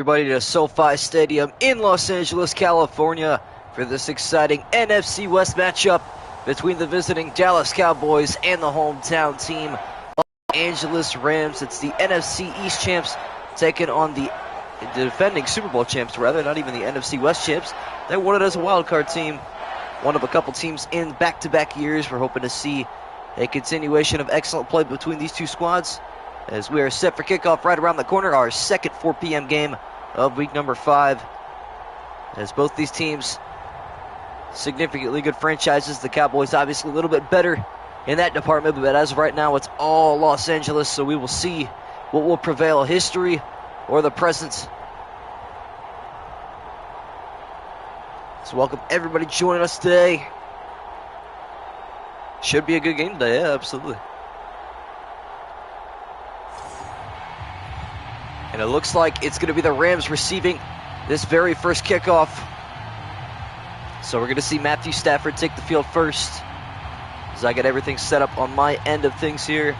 Everybody to SoFi Stadium in Los Angeles, California for this exciting NFC West matchup between the visiting Dallas Cowboys and the hometown team, Los Angeles Rams. It's the NFC East champs taking on the defending Super Bowl champs, rather, not even the NFC West champs. They won it as a wild card team, one of a couple teams in back-to-back years. We're hoping to see a continuation of excellent play between these two squads as we are set for kickoff right around the corner, our second 4 p.m. game of week number 5, as both these teams significantly good franchises. The Cowboys obviously a little bit better in that department, but as of right now it's all Los Angeles, so we will see what will prevail, history or the present. So welcome everybody joining us today. Should be a good game today, yeah, absolutely. And it looks like it's going to be the Rams receiving this very first kickoff. So we're going to see Matthew Stafford take the field first, as I get everything set up on my end of things here.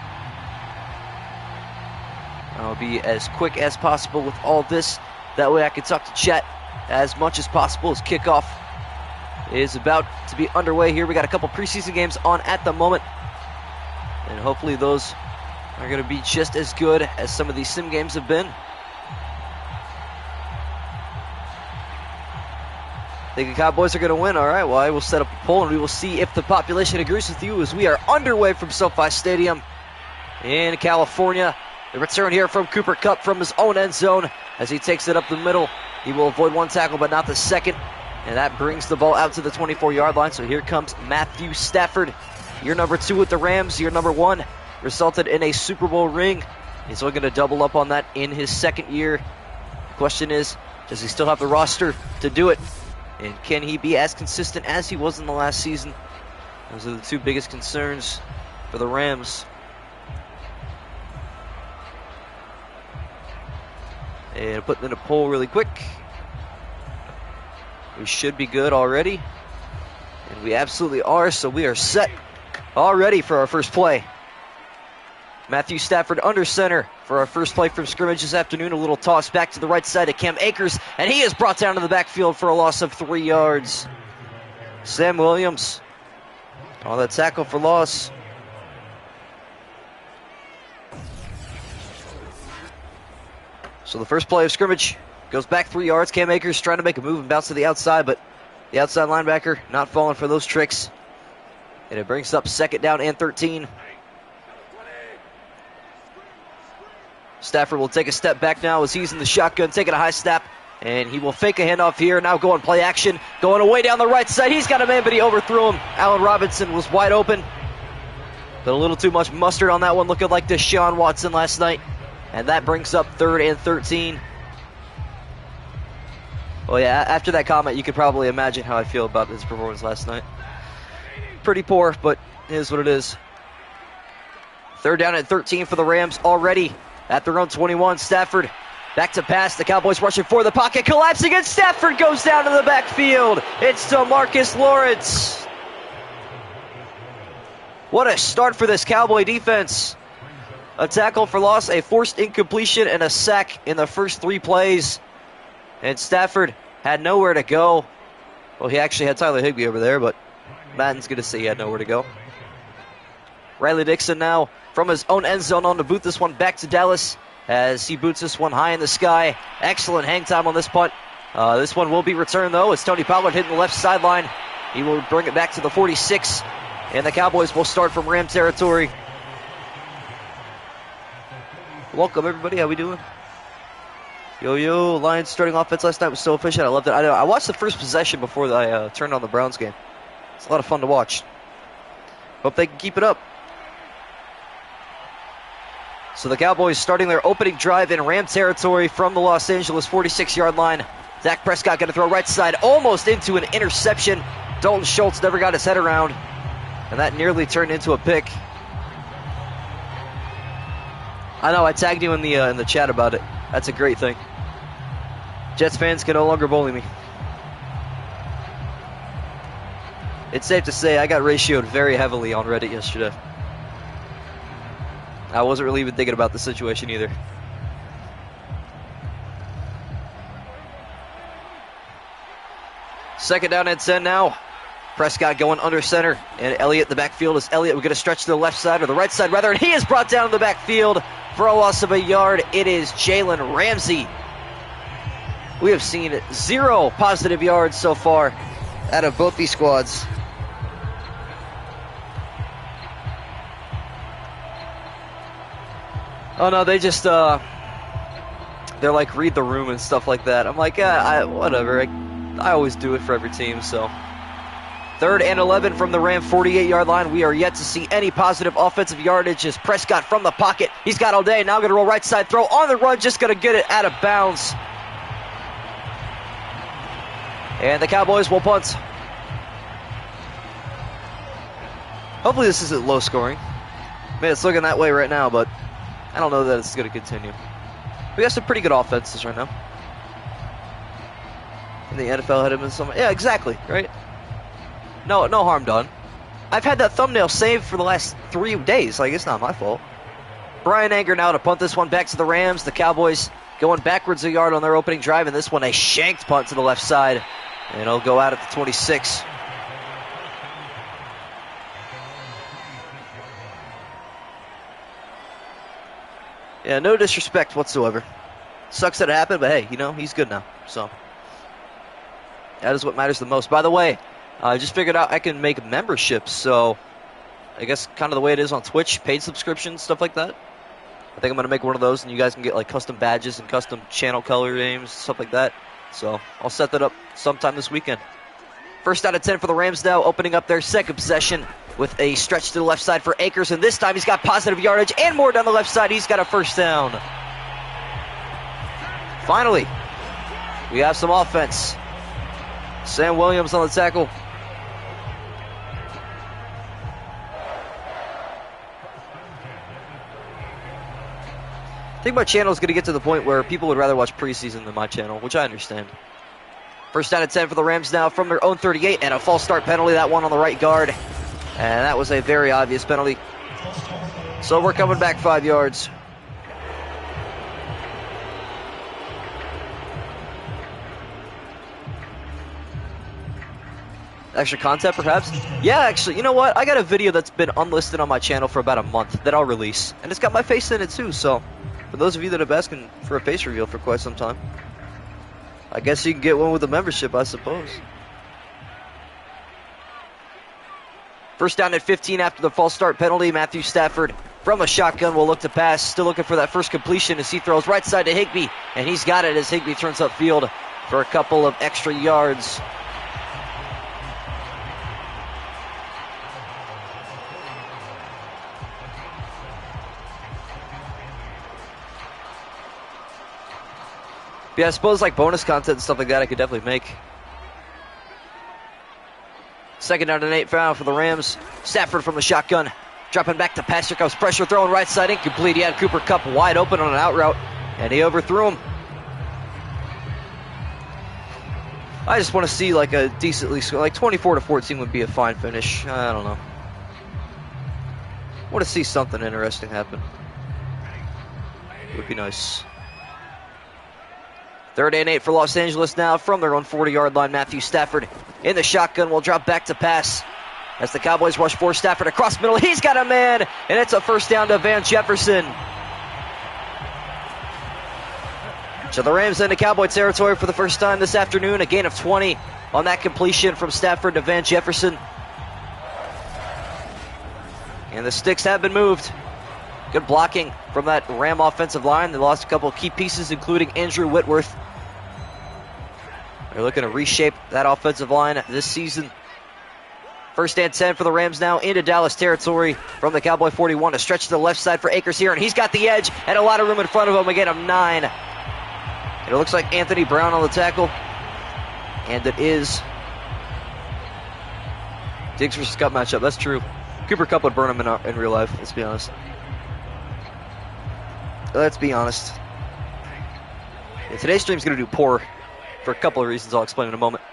I'll be as quick as possible with all this. That way I can talk to chat as much as possible as kickoff is about to be underway here. We got a couple preseason games on at the moment, and hopefully those are going to be just as good as some of these sim games have been. Think the Cowboys are going to win? All right, well, I will set up a poll and we will see if the population agrees with you as we are underway from SoFi Stadium in California. The return here from Cooper Kupp from his own end zone as he takes it up the middle. He will avoid one tackle but not the second, and that brings the ball out to the 24-yard line. So here comes Matthew Stafford, year number 2 with the Rams, year number 1 resulted in a Super Bowl ring. He's looking to double up on that in his second year. The question is, does he still have the roster to do it? And can he be as consistent as he was in the last season? Those are the two biggest concerns for the Rams. And putting in a poll really quick. We should be good already. And we absolutely are, so we are set already for our first play. Matthew Stafford under center for our first play from scrimmage this afternoon. A little toss back to the right side to Cam Akers, and he is brought down to the backfield for a loss of 3 yards. Sam Williams on the tackle for loss. So the first play of scrimmage goes back 3 yards. Cam Akers trying to make a move and bounce to the outside, but the outside linebacker not falling for those tricks. And it brings up second down and 13. Stafford will take a step back now as he's in the shotgun, taking a high snap, and he will fake a handoff here. Now going play action, going away down the right side. He's got a man, but he overthrew him. Allen Robinson was wide open, but a little too much mustard on that one, looking like Deshaun Watson last night. And that brings up 3rd and 13. Well, yeah, after that comment, you could probably imagine how I feel about his performance last night. Pretty poor, but it is what it is. 3rd down and 13 for the Rams already at their own 21. Stafford back to pass. The Cowboys rushing for the pocket, collapsing, and Stafford goes down to the backfield. It's DeMarcus Lawrence. What a start for this Cowboy defense. A tackle for loss, a forced incompletion, and a sack in the first 3 plays. And Stafford had nowhere to go. Well, he actually had Tyler Higbee over there, but Madden's going to say he had nowhere to go. Riley Dixon now from his own end zone on to boot this one back to Dallas as he boots this one high in the sky. Excellent hang time on this punt. This one will be returned, though, as Tony Pollard hitting the left sideline. He will bring it back to the 46, and the Cowboys will start from Ram territory. Welcome, everybody. How we doing? Yo, Lions starting offense last night was so efficient. I loved it. I watched the first possession before I turned on the Browns game. It's a lot of fun to watch. Hope they can keep it up. So the Cowboys starting their opening drive in Ram territory from the Los Angeles 46-yard line. Dak Prescott going to throw right side, almost into an interception. Dalton Schultz never got his head around, and that nearly turned into a pick. I know, I tagged you in the chat about it. That's a great thing. Jets fans can no longer bully me. It's safe to say I got ratioed very heavily on Reddit yesterday. I wasn't really even thinking about the situation either. Second down and 10 now. Prescott going under center, and Elliott in the backfield. Is Elliott going to stretch to the left side, or the right side rather, and he is brought down in the backfield for a loss of a yard. It is Jalen Ramsey. We have seen 0 positive yards so far out of both these squads. Oh no, they just, they're like, read the room and stuff like that. I'm like, whatever. I always do it for every team, so. 3rd and 11 from the Ram 48-yard line. We are yet to see any positive offensive yardage as Prescott from the pocket. He's got all day. Now going to roll right side throw on the run. Just going to get it out of bounds. And the Cowboys will punt. Hopefully this isn't low scoring. I mean, it's looking that way right now, but I don't know that it's going to continue. We got some pretty good offenses right now. And the NFL had him in some... Yeah, exactly, right? No harm done. I've had that thumbnail saved for the last 3 days. Like, it's not my fault. Brian Anger now to punt this one back to the Rams. The Cowboys going backwards a yard on their opening drive, and this one a shanked punt to the left side. And it'll go out at the 26. Yeah, no disrespect whatsoever. Sucks that it happened, but hey, you know, he's good now. So, that is what matters the most. By the way, I just figured out I can make memberships, so I guess kind of the way it is on Twitch, paid subscriptions, stuff like that. I think I'm going to make one of those, and you guys can get like custom badges and custom channel color names, stuff like that. So, I'll set that up sometime this weekend. 1st out of 10 for the Rams now, opening up their second possession with a stretch to the left side for Akers, and this time he's got positive yardage and more down the left side. He's got a first down. Finally, we have some offense. Sam Williams on the tackle. I think my channel is going to get to the point where people would rather watch preseason than my channel, which I understand. 1st out of 10 for the Rams now from their own 38, and a false start penalty, that one on the right guard. And that was a very obvious penalty. So we're coming back 5 yards. Extra content, perhaps? Yeah, actually, you know what? I got a video that's been unlisted on my channel for about a month that I'll release. And it's got my face in it, too. So, for those of you that have been asking for a face reveal for quite some time, I guess you can get one with a membership, I suppose. 1st down at 15 after the false start penalty. Matthew Stafford from a shotgun will look to pass. Still looking for that first completion as he throws right side to Higbee. And he's got it as Higbee turns upfield for a couple of extra yards. Yeah, I suppose like bonus content and stuff like that I could definitely make. 2nd down and 8 foul for the Rams. Stafford from the shotgun. Dropping back to pass. Here comes pressure. Throwing right side. Incomplete. He had Cooper Kupp wide open on an out route. And he overthrew him. I just want to see like a decently score. Like 24-14 would be a fine finish. I don't know. I want to see something interesting happen. It would be nice. 3rd and 8 for Los Angeles now from their own 40-yard line. Matthew Stafford in the shotgun will drop back to pass as the Cowboys rush for Stafford across middle. He's got a man, and it's a first down to Van Jefferson. So the Rams into Cowboy territory for the first time this afternoon. A gain of 20 on that completion from Stafford to Van Jefferson. And the sticks have been moved. Good blocking from that Ram offensive line. They lost a couple of key pieces, including Andrew Whitworth. They're looking to reshape that offensive line this season. 1st and 10 for the Rams now into Dallas territory from the Cowboy 41. A stretch to the left side for Akers here, and he's got the edge and a lot of room in front of him. A gain of 9. And it looks like Anthony Brown on the tackle. And it is Diggs versus Kupp matchup. That's true. Cooper Kupp would burn him in real life, let's be honest. Let's be honest. Yeah, today's stream's going to do poor for a couple of reasons I'll explain in a moment.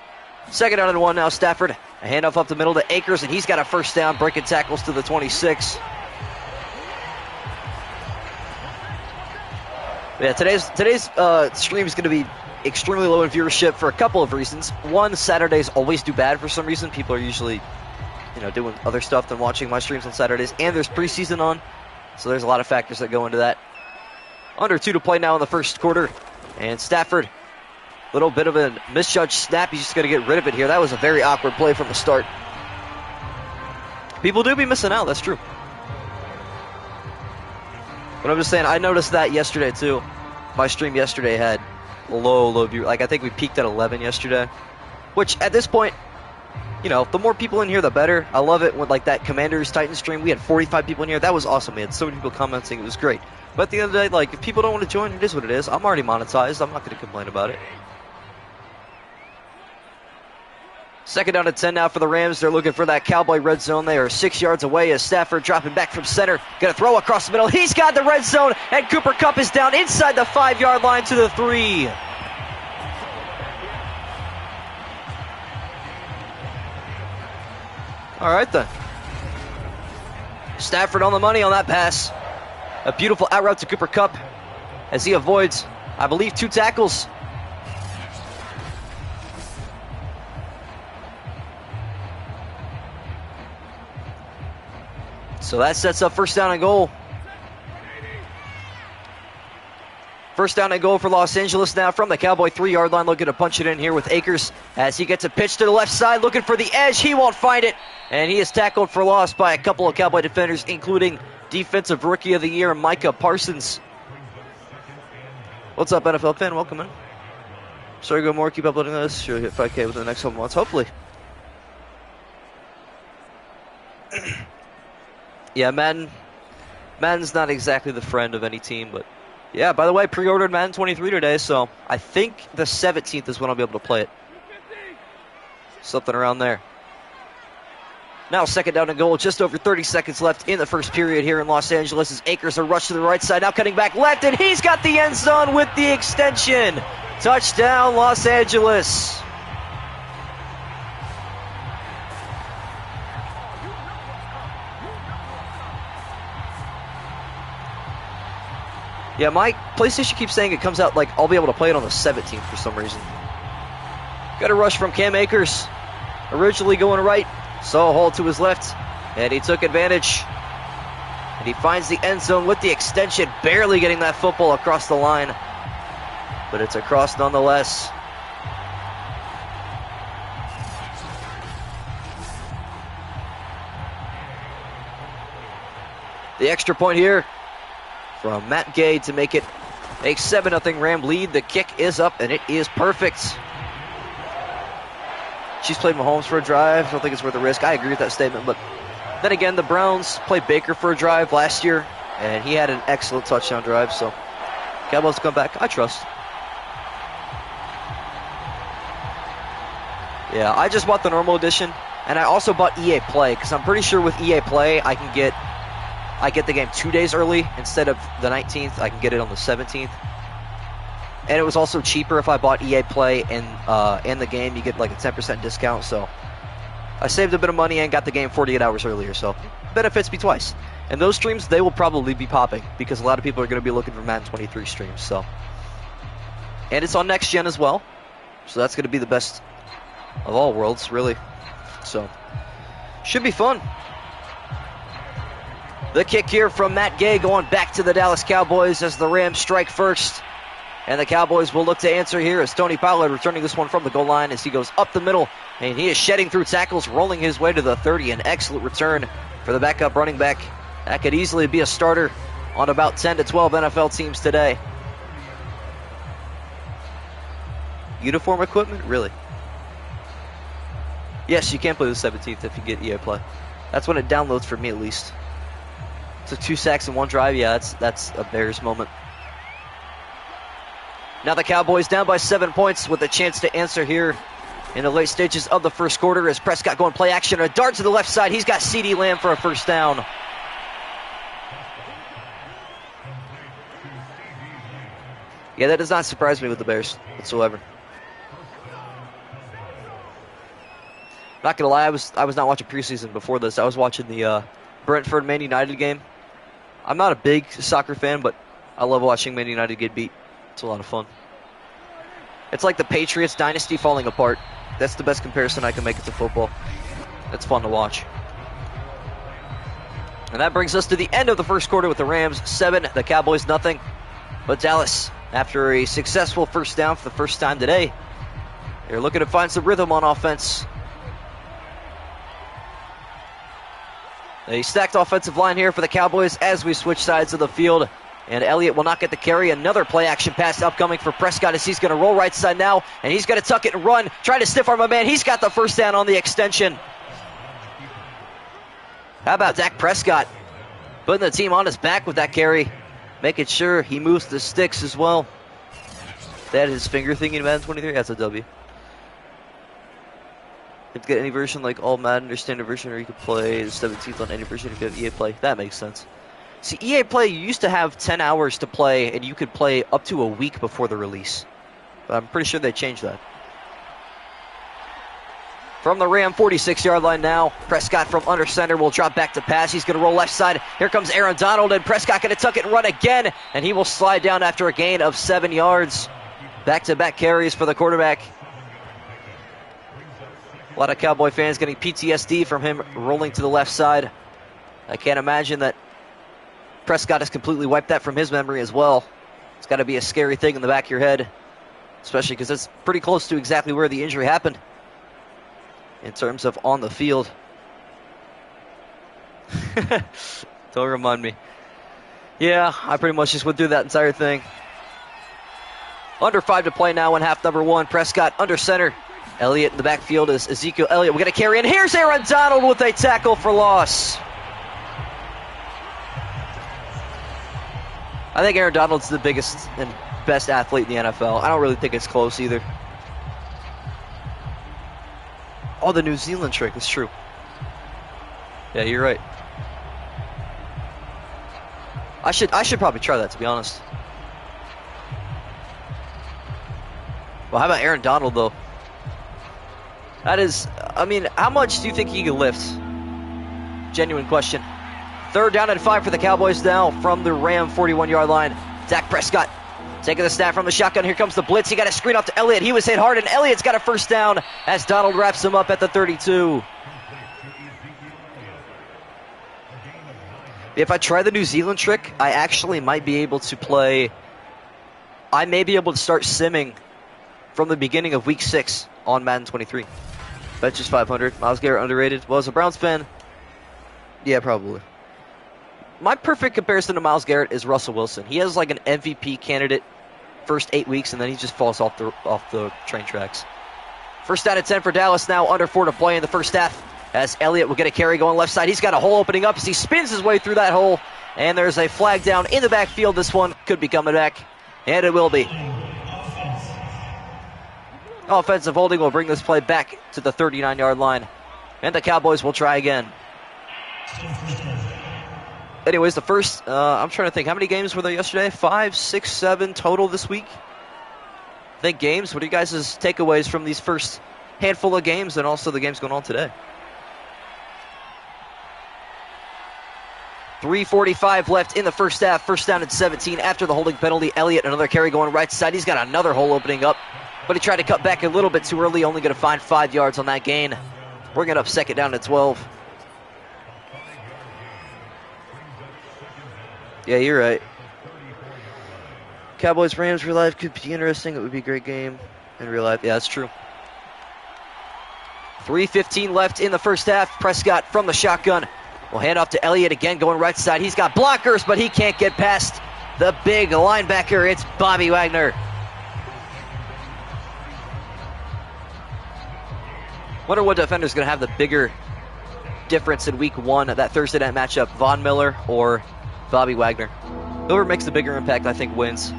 2nd down and 1 now, Stafford. A handoff up the middle to Akers, and he's got a first down, breaking tackles to the 26. Yeah, today's stream is going to be extremely low in viewership for a couple of reasons. One, Saturdays always do bad for some reason. People are usually, doing other stuff than watching my streams on Saturdays. And there's preseason on, so there's a lot of factors that go into that. Under 2 to play now in the first quarter. And Stafford, little bit of a misjudged snap. He's just going to get rid of it here. That was a very awkward play from the start. People do be missing out, that's true. But I'm just saying, I noticed that yesterday too. My stream yesterday had low view. Like, I think we peaked at 11 yesterday. Which, at this point, the more people in here, the better. I love it when, like, that Commanders Titans stream, we had 45 people in here. That was awesome. We had so many people commenting. It was great. But at the end of the day, like, if people don't want to join, it is what it is. I'm already monetized. I'm not going to complain about it. Second down and 10 now for the Rams. They're looking for that Cowboy red zone. They are 6 yards away as Stafford dropping back from center. Going to throw across the middle. He's got the red zone, and Cooper Kupp is down inside the 5-yard line to the 3. All right, then. Stafford on the money on that pass. A beautiful out route to Cooper Kupp as he avoids, I believe, 2 tackles. So that sets up first down and goal. First down and goal for Los Angeles now from the Cowboy 3-yard line. Looking to punch it in here with Akers as he gets a pitch to the left side. Looking for the edge. He won't find it. And he is tackled for loss by a couple of Cowboy defenders, including Defensive Rookie of the Year, Micah Parsons. What's up, NFL fan? Welcome in. Sorry, go more. Keep uploading this. Sure, hit 5K within the next couple months, hopefully. Yeah, Madden's not exactly the friend of any team, but yeah, by the way, pre-ordered Madden 23 today, so I think the 17th is when I'll be able to play it. Something around there. Now second down and goal, just over 30 seconds left in the first period here in Los Angeles as Akers are rushed to the right side, now cutting back left, and he's got the end zone with the extension. Touchdown, Los Angeles. Yeah, my PlayStation keeps saying it comes out, like, I'll be able to play it on the 17th for some reason. Got a rush from Cam Akers. Originally going right, saw a hole to his left, and he took advantage. And he finds the end zone with the extension, barely getting that football across the line. But it's across nonetheless. The extra point here from Matt Gay to make it a 7-0 Ram lead. The kick is up, and it is perfect. She's played Mahomes for a drive. I don't think it's worth the risk. I agree with that statement. But then again, the Browns played Baker for a drive last year, and he had an excellent touchdown drive. So Cowboys come back. I trust. Yeah, I just bought the normal edition, and I also bought EA Play, because I'm pretty sure with EA Play I get the game 2 days early instead of the 19th. I can get it on the 17th. And it was also cheaper if I bought EA Play and the game. You get like a 10% discount. So I saved a bit of money and got the game 48 hours earlier. So benefits me twice. And those streams, they will probably be popping because a lot of people are going to be looking for Madden 23 streams. So, and it's on next gen as well. So that's going to be the best of all worlds, really. So should be fun. The kick here from Matt Gay going back to the Dallas Cowboys as the Rams strike first. And the Cowboys will look to answer here as Tony Pollard returning this one from the goal line as he goes up the middle. And he is shedding through tackles, rolling his way to the 30. An excellent return for the backup running back. That could easily be a starter on about 10 to 12 NFL teams today. Uniform equipment? Really? Yes, you can play the 17th if you get EA Play. That's when it downloads for me, at least. Took 2 sacks in 1 drive. Yeah, that's a Bears moment. Now the Cowboys down by 7 points with a chance to answer here in the late stages of the first quarter as Prescott going play action. A dart to the left side. He's got CeeDee Lamb for a first down. Yeah, that does not surprise me with the Bears whatsoever. Not gonna lie, I was not watching preseason before this. I was watching the Brentford Man United game. I'm not a big soccer fan, but I love watching Man United get beat. It's a lot of fun. It's like the Patriots dynasty falling apart. That's the best comparison I can make it to football. It's fun to watch. And that brings us to the end of the first quarter with the Rams 7, the Cowboys nothing. But Dallas, after a successful first down for the first time today, they're looking to find some rhythm on offense. A stacked offensive line here for the Cowboys as we switch sides of the field. And Elliott will not get the carry. Another play-action pass upcoming for Prescott as he's going to roll right side now. And he's going to tuck it and run. Trying to stiff arm a man. He's got the first down on the extension. How about Dak Prescott putting the team on his back with that carry? Making sure he moves the sticks as well. That is finger thingy in Madden 23. That's a W. You can get any version like all Madden or standard version, or you could play the 17th on any version if you have EA Play. That makes sense. See, EA Play, you used to have 10 hours to play, and you could play up to a week before the release. But I'm pretty sure they changed that. From the Ram 46-yard line now, Prescott from under center will drop back to pass. He's going to roll left side. Here comes Aaron Donald, and Prescott going to tuck it and run again, and he will slide down after a gain of 7 yards. Back-to-back carries for the quarterback. A lot of Cowboy fans getting PTSD from him rolling to the left side. I can't imagine that Prescott has completely wiped that from his memory as well. It's got to be a scary thing in the back of your head, especially because it's pretty close to exactly where the injury happened in terms of on the field. Don't remind me. Yeah, I pretty much just went through that entire thing. Under 5 to play now in half number 1. Prescott under center. Elliott in the backfield is Ezekiel Elliott. We're going to carry in. Here's Aaron Donald with a tackle for loss. I think Aaron Donald's the biggest and best athlete in the NFL. I don't really think it's close either. Oh, the New Zealand trick is true. Yeah, you're right. I should probably try that, to be honest. Well, how about Aaron Donald, though? That is, I mean, how much do you think he can lift? Genuine question. 3rd down and 5 for the Cowboys now from the Ram 41-yard line. Dak Prescott taking the snap from the shotgun. Here comes the blitz. He got a screen off to Elliott. He was hit hard, and Elliott's got a first down as Donald wraps him up at the 32. If I try the New Zealand trick, I actually might be able to play. I may be able to start simming from the beginning of week 6 on Madden 23. Bet just 500. Myles Garrett underrated. Well, as a Browns fan, yeah, probably. My perfect comparison to Myles Garrett is Russell Wilson. He has like an MVP candidate first 8 weeks, and then he just falls off the train tracks. 1st down and 10 for Dallas now, under 4 to play in the first half. As Elliott will get a carry going left side. He's got a hole opening up as he spins his way through that hole. And there's a flag down in the backfield. This one could be coming back, and it will be. Offensive holding will bring this play back to the 39-yard line. And the Cowboys will try again. Anyways, the first, I'm trying to think, how many games were there yesterday? 5, 6, 7 total this week? I think games. What are you guys' takeaways from these first handful of games and also the games going on today? 3:45 left in the first half. 1st down and 17 after the holding penalty. Elliott, another carry going right side. He's got another hole opening up, but he tried to cut back a little bit too early. Only going to find 5 yards on that gain. Bring it up 2nd down and 12. Yeah, you're right. Cowboys-Rams real life could be interesting. It would be a great game in real life. Yeah, that's true. 3:15 left in the first half. Prescott from the shotgun will hand off to Elliott again, going right side. He's got blockers, but he can't get past the big linebacker. It's Bobby Wagner. Wonder what defender's going to have the bigger difference in week 1 that Thursday night matchup, Von Miller or Bobby Wagner. Whoever makes the bigger impact, I think, wins.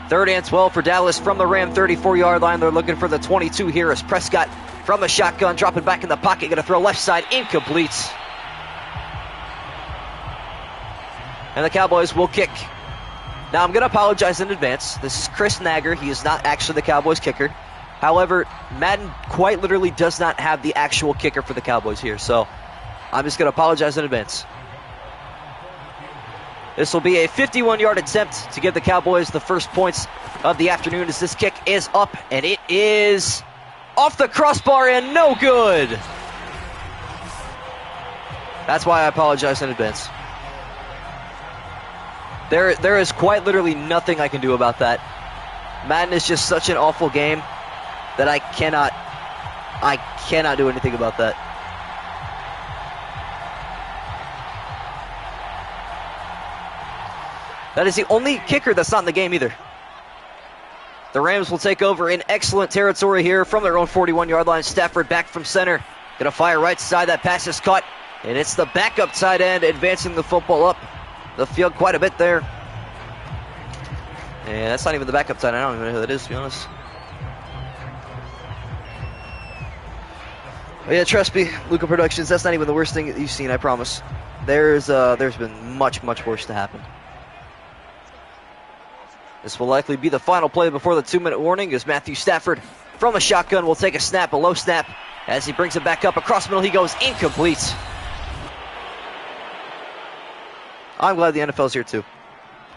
3rd and 12 for Dallas from the Ram 34-yard line. They're looking for the 22 here as Prescott from the shotgun, dropping back in the pocket, going to throw left side, incomplete. And the Cowboys will kick. Now, I'm going to apologize in advance. This is Chris Nager. He is not actually the Cowboys kicker. However, Madden quite literally does not have the actual kicker for the Cowboys here. So I'm just going to apologize in advance. This will be a 51-yard attempt to give the Cowboys the first points of the afternoon as this kick is up, and it is off the crossbar and no good. That's why I apologize in advance. There is quite literally nothing I can do about that. Madden is just such an awful game that I cannot do anything about that. That is the only kicker that's not in the game either. The Rams will take over in excellent territory here from their own 41-yard line. Stafford back from center. Gonna fire right side. That pass is caught. And it's the backup tight end advancing the football up the field quite a bit there. And that's not even the backup tight end. I don't even know who that is, to be honest. But yeah, trust me, Luca Productions, that's not even the worst thing that you've seen, I promise. There's been much, much worse to happen. This will likely be the final play before the 2-minute warning as Matthew Stafford from a shotgun will take a snap, a low snap. As he brings it back up across the middle, he goes incomplete. I'm glad the NFL's here too.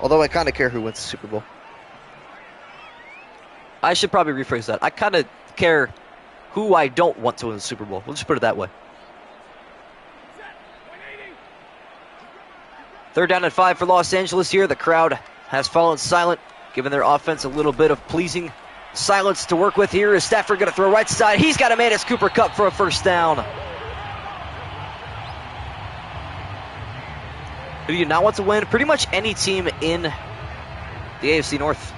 Although I kind of care who wins the Super Bowl. I should probably rephrase that. I kind of care who I don't want to win the Super Bowl. We'll just put it that way. 3rd down and 5 for Los Angeles here. The crowd has fallen silent, giving their offense a little bit of pleasing silence to work with here. Is Stafford going to throw right side? He's got a man. It's Cooper Kupp for a first down. Who do you not want to win? Pretty much any team in the AFC North.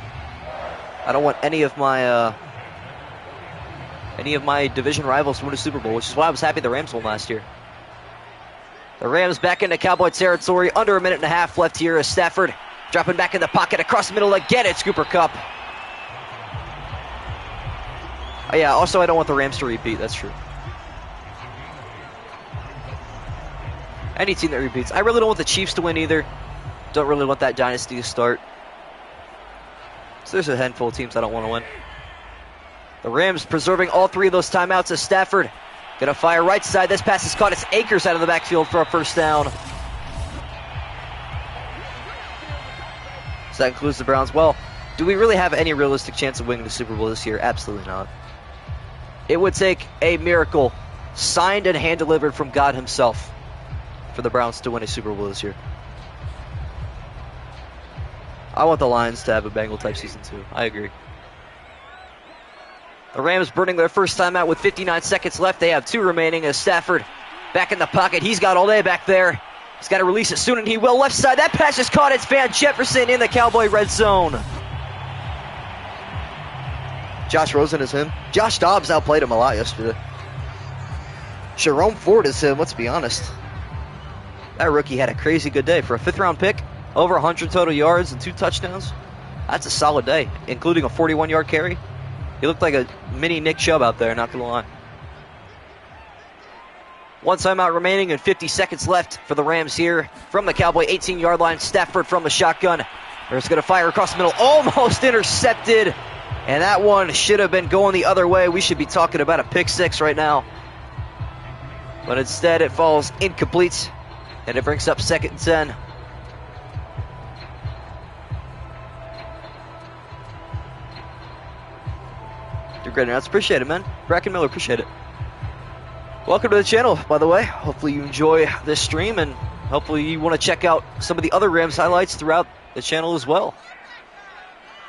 I don't want any of my division rivals to win a Super Bowl, which is why I was happy the Rams won last year. The Rams back into Cowboy territory. Under a minute and a half left here as Stafford dropping back in the pocket across the middle again. It's Cooper Kupp. Oh, yeah, also I don't want the Rams to repeat. That's true. Any team that repeats. I really don't want the Chiefs to win either. Don't really want that dynasty to start. So there's a handful of teams I don't want to win. The Rams preserving all 3 of those timeouts as Stafford gonna fire right side. This pass is caught. It's Akers out of the backfield for a first down. So that includes the Browns. Well, do we really have any realistic chance of winning the Super Bowl this year? Absolutely not. It would take a miracle signed and hand-delivered from God himself for the Browns to win a Super Bowl this year. I want the Lions to have a Bengal-type season too. I agree. The Rams burning their first time out with 59 seconds left. They have 2 remaining as Stafford back in the pocket. He's got all day back there. He's got to release it soon, and he will. Left side, that pass is caught. It's Van Jefferson in the Cowboy red zone. Josh Rosen is him. Josh Dobbs outplayed him a lot yesterday. Jerome Ford is him, let's be honest. That rookie had a crazy good day. For a 5th-round pick, over 100 total yards and 2 touchdowns. That's a solid day, including a 41-yard carry. He looked like a mini Nick Chubb out there, not going to lie. 1 timeout remaining and 50 seconds left for the Rams here. From the Cowboy 18-yard line, Stafford from the shotgun. They're going to fire across the middle, almost intercepted. And that one should have been going the other way. We should be talking about a pick 6 right now. But instead it falls incomplete. And it brings up 2nd and 10. You're great announcers. Appreciate it, man. Bracken Miller, appreciate it. Welcome to the channel, by the way. Hopefully you enjoy this stream, and hopefully you want to check out some of the other Rams highlights throughout the channel as well.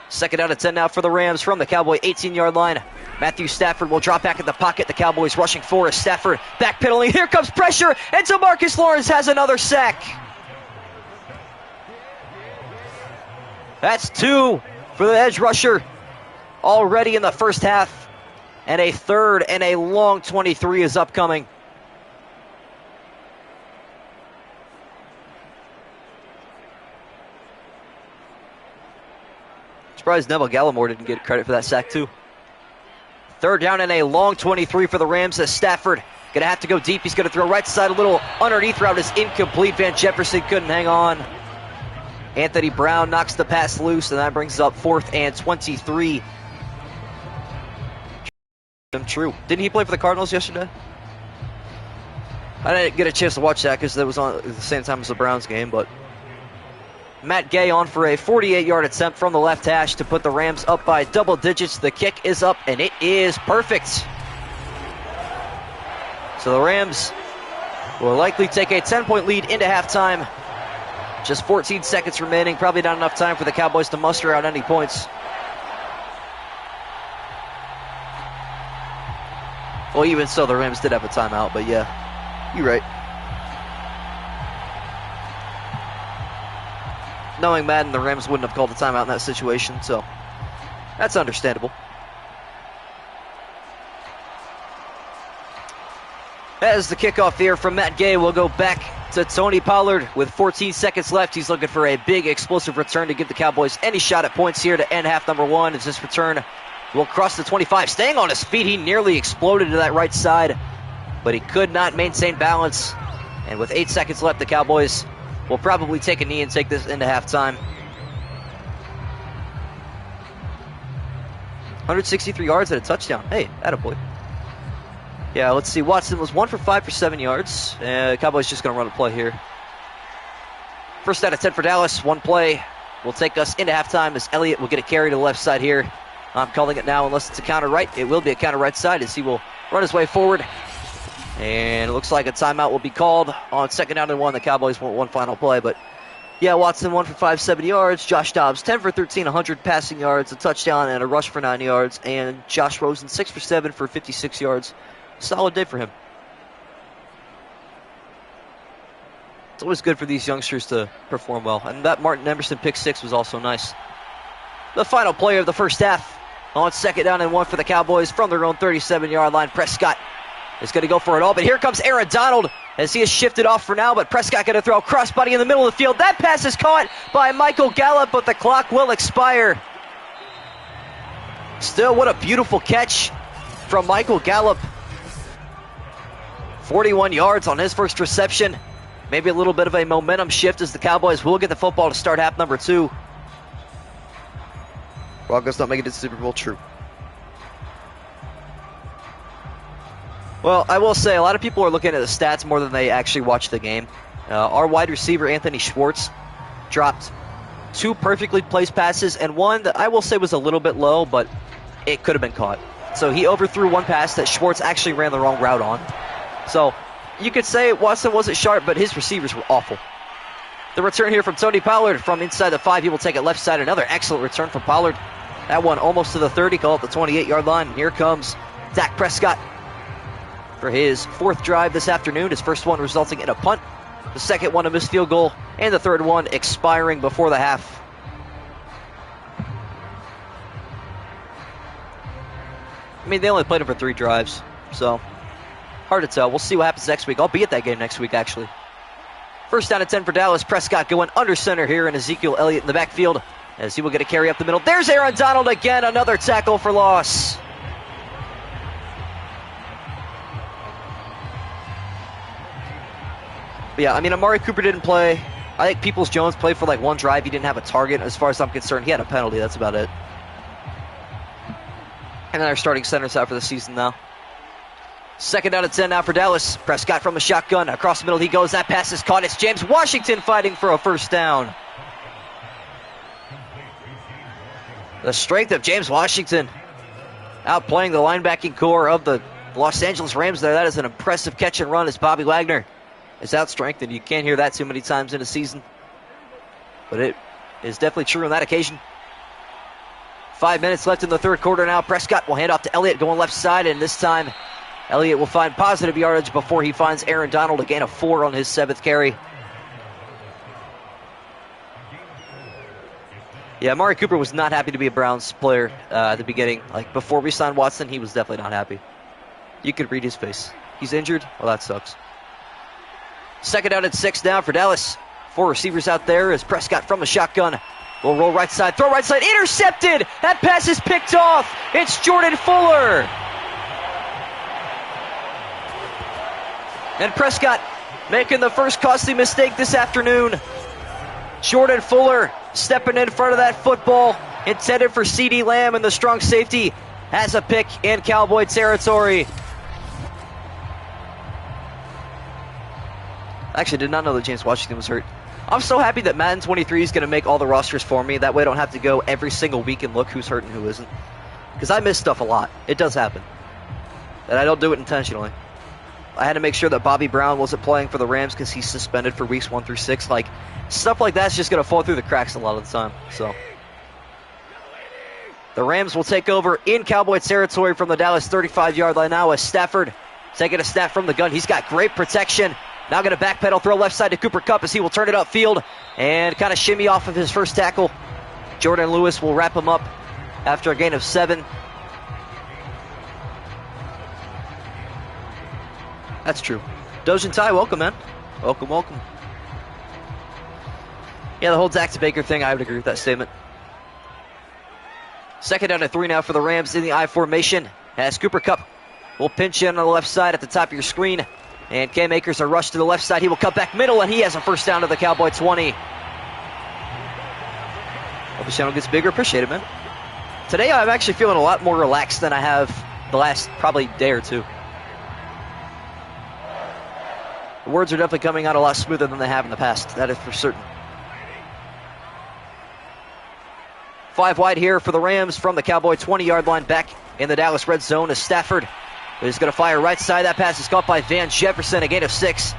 2nd down and 10 now for the Rams from the Cowboy 18-yard line. Matthew Stafford will drop back in the pocket. The Cowboys rushing for Stafford. Backpedaling. Here comes pressure. And DeMarcus Lawrence has another sack. That's 2 for the edge rusher already in the first half. And a 3rd and a long 23 is upcoming. Surprised Neville Gallimore didn't get credit for that sack too. 3rd down and a long 23 for the Rams as Stafford going to have to go deep. He's going to throw right side. A little underneath route is incomplete. Van Jefferson couldn't hang on. Anthony Brown knocks the pass loose, and that brings up 4th and 23. True. Didn't he play for the Cardinals yesterday? I didn't get a chance to watch that because that was on at the same time as the Browns game, but Matt Gay on for a 48-yard attempt from the left hash to put the Rams up by double digits. The kick is up, and it is perfect. So the Rams will likely take a 10-point lead into halftime. Just 14 seconds remaining. Probably not enough time for the Cowboys to muster out any points. Well, even so, the Rams did have a timeout, but yeah, you're right. Knowing Madden, the Rams wouldn't have called a timeout in that situation, so that's understandable. As the kickoff here from Matt Gay will go back to Tony Pollard with 14 seconds left. He's looking for a big explosive return to give the Cowboys any shot at points here to end half number one. As this return will cross the 25. Staying on his feet, he nearly exploded to that right side, but he could not maintain balance. And with 8 seconds left, the Cowboys will probably take a knee and take this into halftime. 163 yards and a touchdown. Hey, attaboy. Yeah, let's see. Watson was 1 for 5 for 7 yards. Cowboys just going to run a play here. First out of 10 for Dallas. One play will take us into halftime as Elliott will get a carry to the left side here. I'm calling it now unless it's a counter right. It will be a counter right side as he will run his way forward. And it looks like a timeout will be called on second down and 1. The Cowboys want one final play. But yeah, Watson 1 for 5, 70 yards. Josh Dobbs 10 for 13, 100 passing yards, a touchdown and a rush for 9 yards. And Josh Rosen 6 for 7 for 56 yards. Solid day for him. It's always good for these youngsters to perform well. And that Martin Emerson pick 6 was also nice. The final play of the first half on second down and 1 for the Cowboys from their own 37-yard line. Prescott is going to go for it all, but here comes Aaron Donald as he is shifted off for now, but Prescott going to throw a crossbody in the middle of the field. That pass is caught by Michael Gallup, but the clock will expire. Still, what a beautiful catch from Michael Gallup. 41 yards on his first reception. Maybe a little bit of a momentum shift as the Cowboys will get the football to start half number 2. Broncos don't make it to the Super Bowl, true. Well, I will say a lot of people are looking at the stats more than they actually watch the game. Our wide receiver, Anthony Schwartz, dropped 2 perfectly placed passes and one that I will say was a little bit low, but it could have been caught. So he overthrew one pass that Schwartz actually ran the wrong route on. So you could say Watson wasn't sharp, but his receivers were awful. The return here from Tony Pollard from inside the 5. He will take it left side. Another excellent return from Pollard. That one almost to the 30, call it the 28-yard line. Here comes Dak Prescott for his 4th drive this afternoon. His first one resulting in a punt. The second one a missed field goal. And the third one expiring before the half. I mean, they only played him for 3 drives, so hard to tell. We'll see what happens next week. I'll be at that game next week, actually. First down and 10 for Dallas. Prescott going under center here, and Ezekiel Elliott in the backfield as he will get a carry up the middle. There's Aaron Donald again, another tackle for loss. But yeah, I mean, Amari Cooper didn't play. I think Peoples-Jones played for like 1 drive. He didn't have a target. As far as I'm concerned, he had a penalty. That's about it. And then our starting center's out for the season now. Second down and 10 now for Dallas. Prescott from a shotgun. Across the middle he goes. That pass is caught. It's James Washington fighting for a first down. The strength of James Washington outplaying the linebacking core of the Los Angeles Rams there. That is an impressive catch and run as Bobby Wagner is outstrengthened. You can't hear that too many times in a season. But it is definitely true on that occasion. 5 minutes left in the third quarter now. Prescott will hand off to Elliott going left side, and this time Elliott will find positive yardage before he finds Aaron Donald, a gain of 4 on his 7th carry. Yeah, Amari Cooper was not happy to be a Browns player at the beginning. Like, before we signed Watson, he was definitely not happy. You could read his face. He's injured? Well, that sucks. Second down and 6 now for Dallas. 4 receivers out there as Prescott from the shotgun will roll right side, throw right side, intercepted! That pass is picked off! It's Jordan Fuller! And Prescott making the first costly mistake this afternoon. Jordan Fuller stepping in front of that football, intended for CeeDee Lamb, and the strong safety has a pick in Cowboy territory. I actually did not know that James Washington was hurt. I'm so happy that Madden 23 is going to make all the rosters for me. That way I don't have to go every single week and look who's hurt and who isn't. Because I miss stuff a lot. It does happen. And I don't do it intentionally. I had to make sure that Bobby Brown wasn't playing for the Rams because he's suspended for weeks 1 through 6. Like, stuff like that's just going to fall through the cracks a lot of the time. So, the Rams will take over in Cowboy territory from the Dallas 35-yard line now as Stafford taking a snap from the gun. He's got great protection. Now going to backpedal, throw left side to Cooper Kupp as he will turn it upfield and kind of shimmy off of his first tackle. Jordan Lewis will wrap him up after a gain of 7. That's true. Dojin Tai, welcome, man. Welcome, welcome. Yeah, the whole Dak to Baker thing, I would agree with that statement. 2nd down and 3 now for the Rams in the I formation as Cooper Kupp will pinch in on the left side at the top of your screen. And Cam Akers are rushed to the left side. He will cut back middle, and he has a first down to the Cowboy 20. Hope the channel gets bigger. Appreciate it, man. Today, I'm actually feeling a lot more relaxed than I have the last probably day or two. The words are definitely coming out a lot smoother than they have in the past. That is for certain. 5 wide here for the Rams from the Cowboy 20-yard line back in the Dallas red zone as Stafford is going to fire right side. That pass is caught by Van Jefferson, a gain of 6.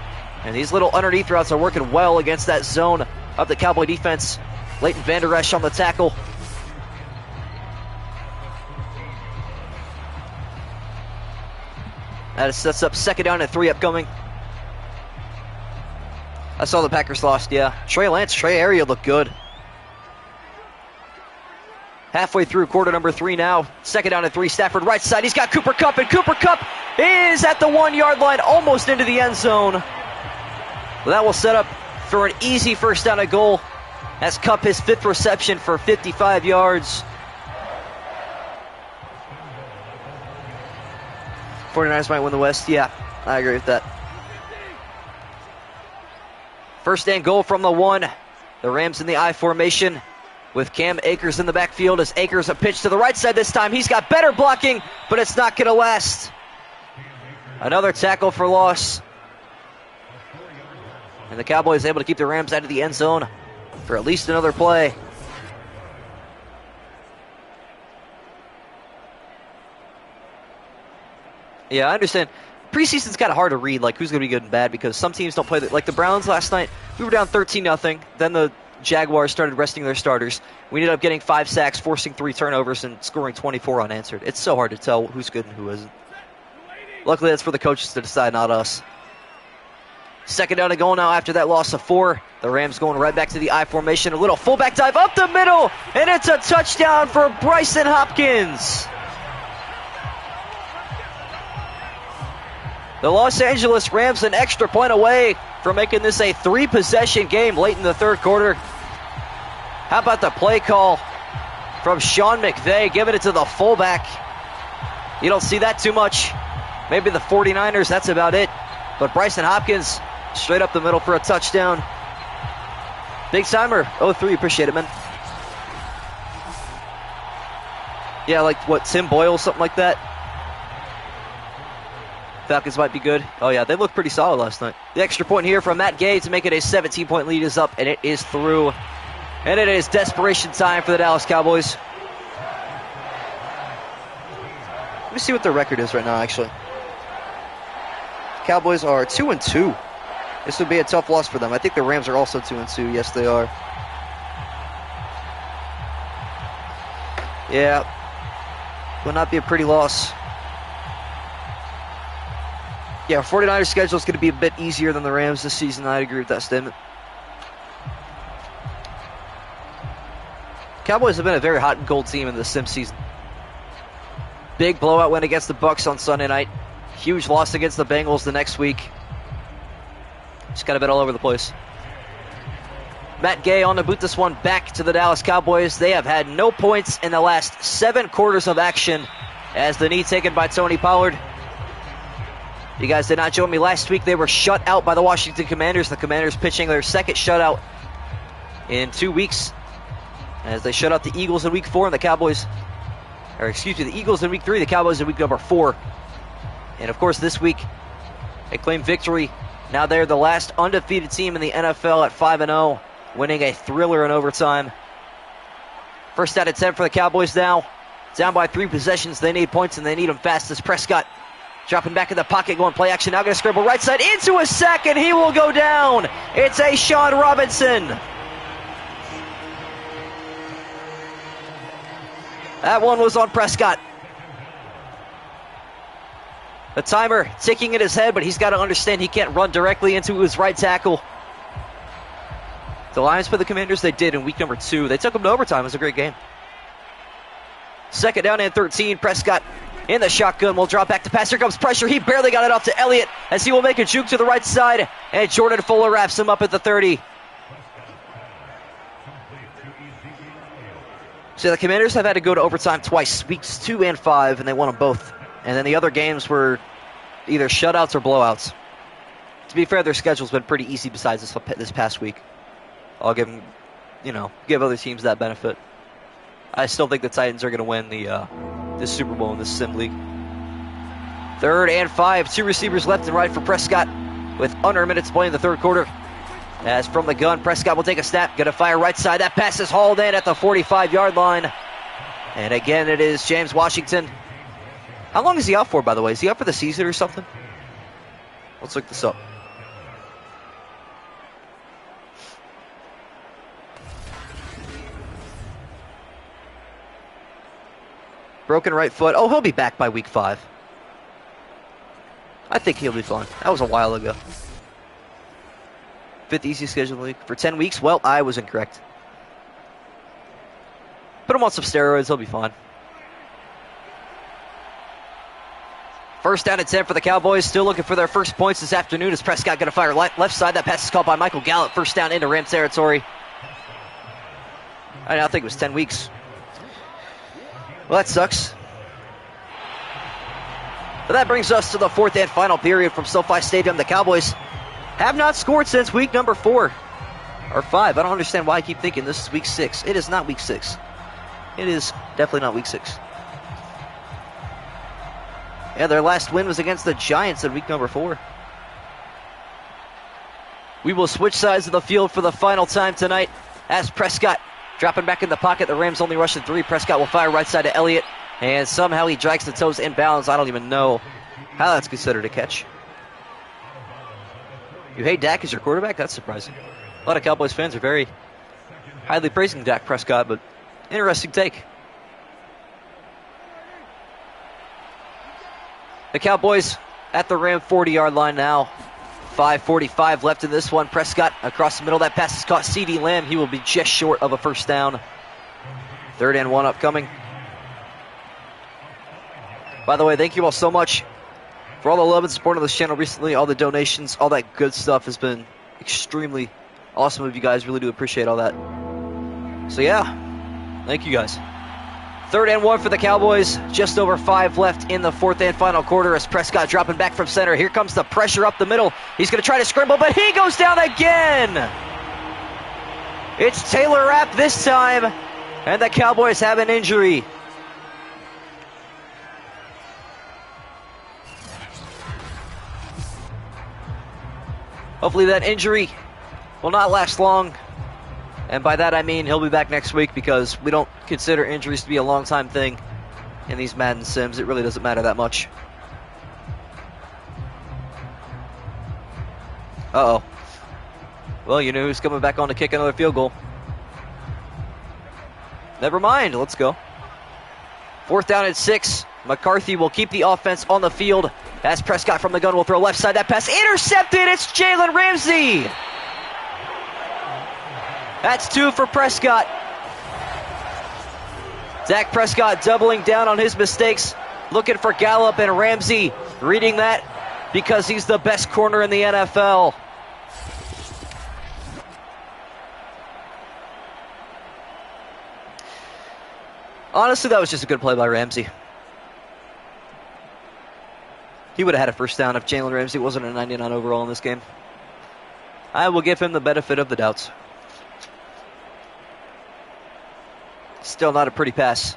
And these little underneath routes are working well against that zone of the Cowboy defense. Leighton Vander Esch on the tackle. That sets up 2nd down and 3 upcoming. I saw the Packers lost, yeah. Trey Area looked good. Halfway through quarter number 3 now. 2nd down and 3. Stafford right side. He's got Cooper Kupp, and Cooper Kupp is at the 1-yard line, almost into the end zone. Well, that will set up for an easy first down and goal as Kupp his 5th reception for 55 yards. 49ers might win the West. Yeah, I agree with that. 1st and goal from the 1. The Rams in the I formation with Cam Akers in the backfield as Akers a pitch to the right side this time. He's got better blocking, but it's not going to last. Another tackle for loss. And the Cowboys able to keep the Rams out of the end zone for at least another play. Yeah, I understand. Preseason's kind of hard to read, like who's going to be good and bad, because some teams don't play. Like the Browns last night, we were down 13-0. Then the Jaguars started resting their starters. We ended up getting 5 sacks, forcing 3 turnovers, and scoring 24 unanswered. It's so hard to tell who's good and who isn't. Luckily, that's for the coaches to decide, not us. 2nd down and goal now after that loss of 4. The Rams going right back to the I formation. A little fullback dive up the middle, and it's a touchdown for Bryson Hopkins. The Los Angeles Rams an extra point away from making this a 3-possession game late in the 3rd quarter. How about the play call from Sean McVay, giving it to the fullback? You don't see that too much. Maybe the 49ers, that's about it. But Bryson Hopkins straight up the middle for a touchdown. Big timer, 0-3, appreciate it, man. Yeah, like what, Tim Boyle, something like that? Falcons might be good. Oh, yeah, they looked pretty solid last night. The extra point here from Matt Gay to make it a 17-point lead is up, and it is through. And it is desperation time for the Dallas Cowboys. Let me see what their record is right now, actually. Cowboys are 2-2. This would be a tough loss for them. I think the Rams are also 2-2. Yes, they are. Yeah. Will not be a pretty loss. Yeah, 49ers schedule is going to be a bit easier than the Rams this season. I'd agree with that statement. Cowboys have been a very hot and cold team in the sim season. Big blowout win against the Bucs on Sunday night. Huge loss against the Bengals the next week. Just kind of been all over the place. Matt Gay on to boot this one back to the Dallas Cowboys. They have had no points in the last 7 quarters of action as the knee taken by Tony Pollard. You guys did not join me last week. They were shut out by the Washington Commanders. The Commanders pitching their 2nd shutout in 2 weeks as they shut out the Eagles in week 4 and the Cowboys, or excuse me, the Eagles in week 3, the Cowboys in week number 4. And of course this week, they claimed victory Now they're the last undefeated team in the NFL at 5-0, winning a thriller in overtime. First down and 10 for the Cowboys now. Down by 3 possessions. They need points, and they need them fast as Prescott dropping back in the pocket, going play action. Now going to scramble right side into a sack, and he will go down. It's a Sean Robinson. That one was on Prescott. The timer ticking in his head, but he's got to understand he can't run directly into his right tackle. The Lions for the Commanders, they did in week number 2. They took them to overtime. It was a great game. Second down and 13. Prescott in the shotgun will drop back to pass. Here comes pressure. He barely got it off to Elliott as he will make a juke to the right side. And Jordan Fuller wraps him up at the 30. So the Commanders have had to go to overtime twice, weeks 2 and 5, and they won them both. And then the other games were either shutouts or blowouts. To be fair, their schedule's been pretty easy besides this past week. I'll give them, give other teams that benefit. I still think the Titans are going to win the Super Bowl in this sim league. Third and 5, 2 receivers left and right for Prescott with under a minute to play in the third quarter. As from the gun, Prescott will take a snap, going to fire right side. That pass is hauled in at the 45-yard line. And again, it is James Washington. How long is he out for, by the way? Is he out for the season or something? Let's look this up. Broken right foot. Oh, he'll be back by week 5. I think he'll be fine. That was a while ago. 5th easiest schedule in the league for 10 weeks. Well, I was incorrect. Put him on some steroids. He'll be fine. First down and 10 for the Cowboys. Still looking for their first points this afternoon as Prescott going to fire left side. That pass is caught by Michael Gallup. First down into Rams territory. I think it was 10 weeks. Well, that sucks. But that brings us to the 4th and final period from SoFi Stadium. The Cowboys have not scored since week number 4 or 5. I don't understand why I keep thinking this is week 6. It is not week 6. It is definitely not week 6. Yeah, their last win was against the Giants in week number 4. We will switch sides of the field for the final time tonight as Prescott dropping back in the pocket. The Rams only rushing 3. Prescott will fire right side to Elliott. And somehow he drags the toes inbounds. I don't even know how that's considered a catch. You hate Dak as your quarterback? That's surprising. A lot of Cowboys fans are very highly praising Dak Prescott, but interesting take. The Cowboys at the Ram 40-yard line now. 5:45 left in this one. Prescott across the middle. That pass is caught. CeeDee Lamb. He will be just short of a first down. 3rd and 1 upcoming. By the way, thank you all so much for all the love and support on this channel recently. All the donations, all that good stuff has been extremely awesome of you guys. Really do appreciate all that. So yeah, thank you guys. 3rd and 1 for the Cowboys. Just over 5 left in the 4th and final quarter as Prescott dropping back from center. Here comes the pressure up the middle. He's going to try to scramble, but he goes down again. It's Taylor Rapp this time, and the Cowboys have an injury. Hopefully that injury will not last long. And by that I mean he'll be back next week because we don't consider injuries to be a long-time thing in these Madden sims. It really doesn't matter that much. Uh-oh. Well, you know who's coming back on to kick another field goal. Never mind. Let's go. 4th down and 6. McCarthy will keep the offense on the field as Prescott from the gun will throw left side. That pass intercepted. It's Jalen Ramsey. That's 2 for Prescott. Dak Prescott doubling down on his mistakes, looking for Gallup, and Ramsey reading that because he's the best corner in the NFL. Honestly, that was just a good play by Ramsey. He would have had a first down if Jalen Ramsey wasn't a 99 overall in this game. I will give him the benefit of the doubts. Still not a pretty pass.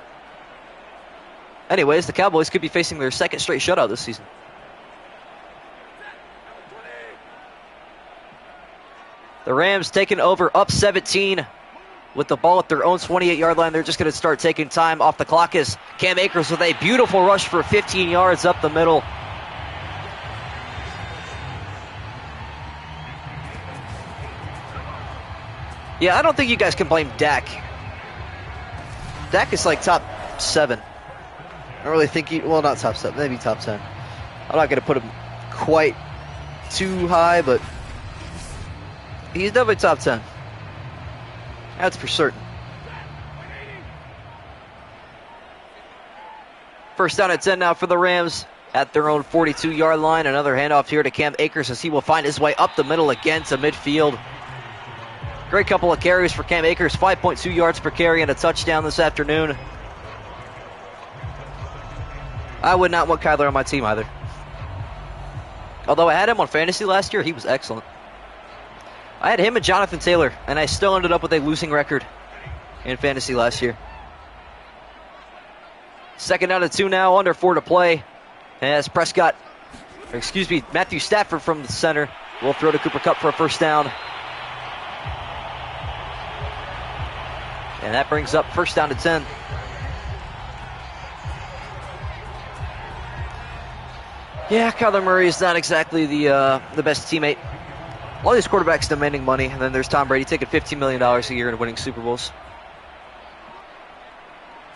Anyways, the Cowboys could be facing their 2nd straight shutout this season. The Rams taking over up 17 with the ball at their own 28-yard line. They're just going to start taking time off the clock as Cam Akers with a beautiful rush for 15 yards up the middle. Yeah, I don't think you guys can blame Dak. Dak is like top 7. I don't really think well, not top 7, maybe top 10. I'm not going to put him quite too high, but he's definitely top 10. That's for certain. First down at 10 now for the Rams at their own 42-yard line. Another handoff here to Cam Akers as he will find his way up the middle again to midfield. Great couple of carries for Cam Akers, 5.2 yards per carry and a touchdown this afternoon. I would not want Kyler on my team either. Although I had him on fantasy last year, he was excellent. I had him and Jonathan Taylor, and I still ended up with a losing record in fantasy last year. Second down and 2 now, under 4 to play. As Matthew Stafford from the center will throw to Cooper Kupp for a first down. And that brings up first down to 10. Yeah, Kyler Murray is not exactly the best teammate. All these quarterbacks demanding money, and then there's Tom Brady taking $15 million a year and winning Super Bowls.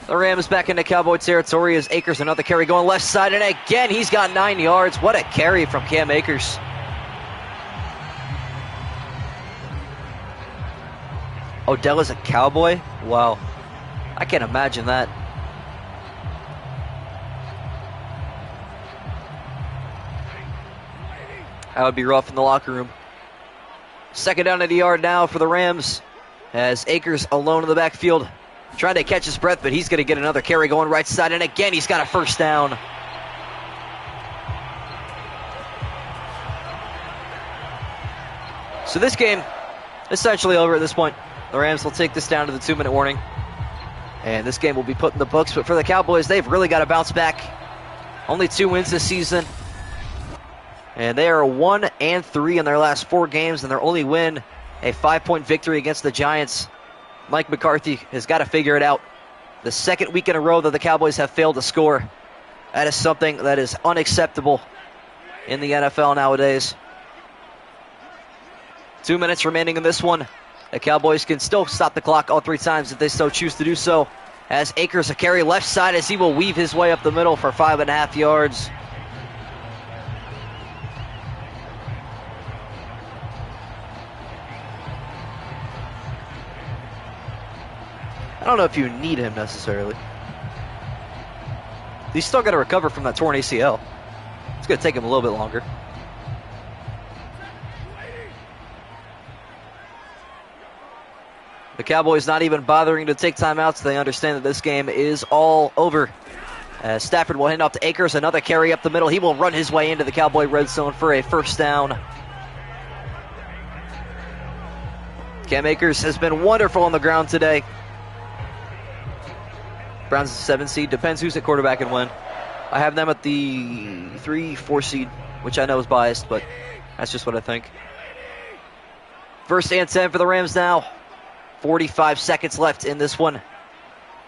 The Rams back into Cowboy territory as Akers another carry going left side, and again he's got 9 yards. What a carry from Cam Akers. Odell is a Cowboy? Wow. I can't imagine that. That would be rough in the locker room. Second down at the yard now for the Rams as Akers alone in the backfield. Trying to catch his breath, but he's going to get another carry going right side. And again, he's got a first down. So this game essentially over at this point. The Rams will take this down to the 2-minute warning. And this game will be put in the books. But for the Cowboys, they've really got to bounce back. Only 2 wins this season. And they are 1-3 in their last 4 games. And their only win, a 5-point victory against the Giants. Mike McCarthy has got to figure it out. The second week in a row that the Cowboys have failed to score. That is something that is unacceptable in the NFL nowadays. 2 minutes remaining in this one. The Cowboys can still stop the clock all 3 times if they so choose to do so. As Akers a carry left side as he will weave his way up the middle for 5.5 yards. I don't know if you need him necessarily. He's still got to recover from that torn ACL. It's going to take him a little bit longer. The Cowboys not even bothering to take timeouts. They understand that this game is all over. As Stafford will hand off to Akers. Another carry up the middle. He will run his way into the Cowboy red zone for a first down. Cam Akers has been wonderful on the ground today. Browns 7 seed. Depends who's at quarterback and when. I have them at the 3-4 seed, which I know is biased, but that's just what I think. First and 10 for the Rams now. 45 seconds left in this one.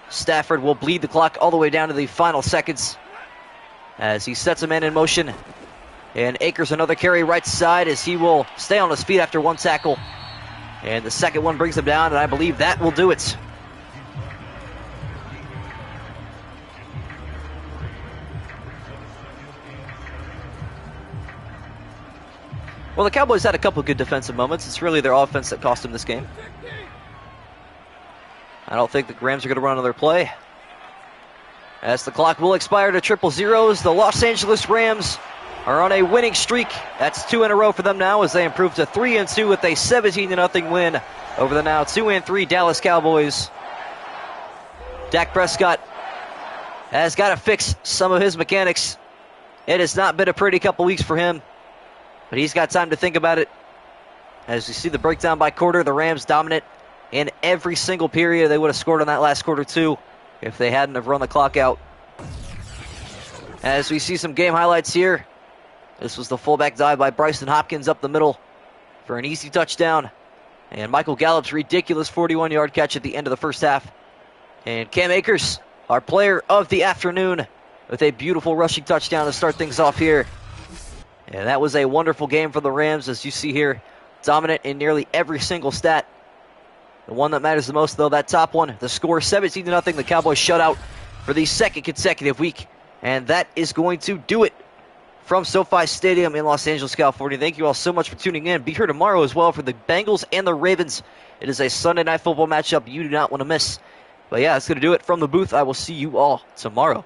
Stafford will bleed the clock all the way down to the final seconds as he sets a man in motion. And Akers another carry right side as he will stay on his feet after 1 tackle. And the second one brings him down, and I believe that will do it. Well, the Cowboys had a couple good defensive moments. It's really their offense that cost them this game. I don't think the Rams are going to run another play. As the clock will expire to 0-0, the Los Angeles Rams are on a winning streak. That's 2 in a row for them now as they improve to 3-2 with a 17-0 win over the now 2-3 Dallas Cowboys. Dak Prescott has got to fix some of his mechanics. It has not been a pretty couple weeks for him, but he's got time to think about it. As you see the breakdown by quarter, the Rams dominant in every single period. They would have scored on that last quarter too if they hadn't have run the clock out. As we see some game highlights here, this was the fullback dive by Bryson Hopkins up the middle for an easy touchdown. And Michael Gallup's ridiculous 41-yard catch at the end of the first half. And Cam Akers, our player of the afternoon, with a beautiful rushing touchdown to start things off here. And that was a wonderful game for the Rams, as you see here, dominant in nearly every single stat. The one that matters the most, though, that top one, the score 17-0, the Cowboys shutout for the second consecutive week. And that is going to do it from SoFi Stadium in Los Angeles, California. Thank you all so much for tuning in. Be here tomorrow as well for the Bengals and the Ravens. It is a Sunday Night Football matchup you do not want to miss. But yeah, that's going to do it from the booth. I will see you all tomorrow.